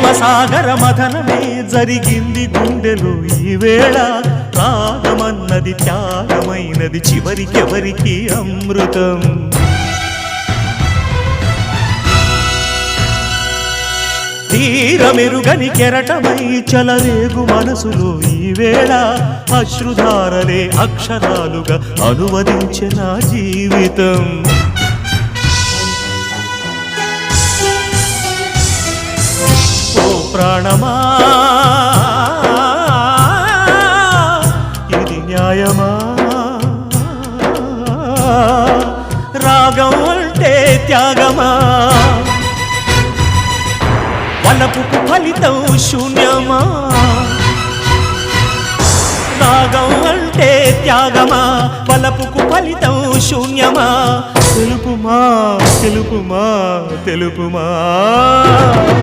ప్రేమసాగర మథనమే జరిగింది గుండెలో ఈ వేళ రాగమన్నది త్యాగమైనది చివరికెవరికి అమృతం తీరమెరుగని కెరటమై చలరేగు మనసులో ఈ వేళ అశ్రుధారలే అక్షరాలుగా అనువదించే నా జీవితం ఓ ప్రాణమా ఇది న్యాయమా రాగం అంటే త్యాగమా వలపుకు ఫలితం శూన్యమా రాగం అంటే త్యాగమా వలపుకు ఫలితం శూన్యమా తెలుపుమా తెలుపుమా తెలుపుమా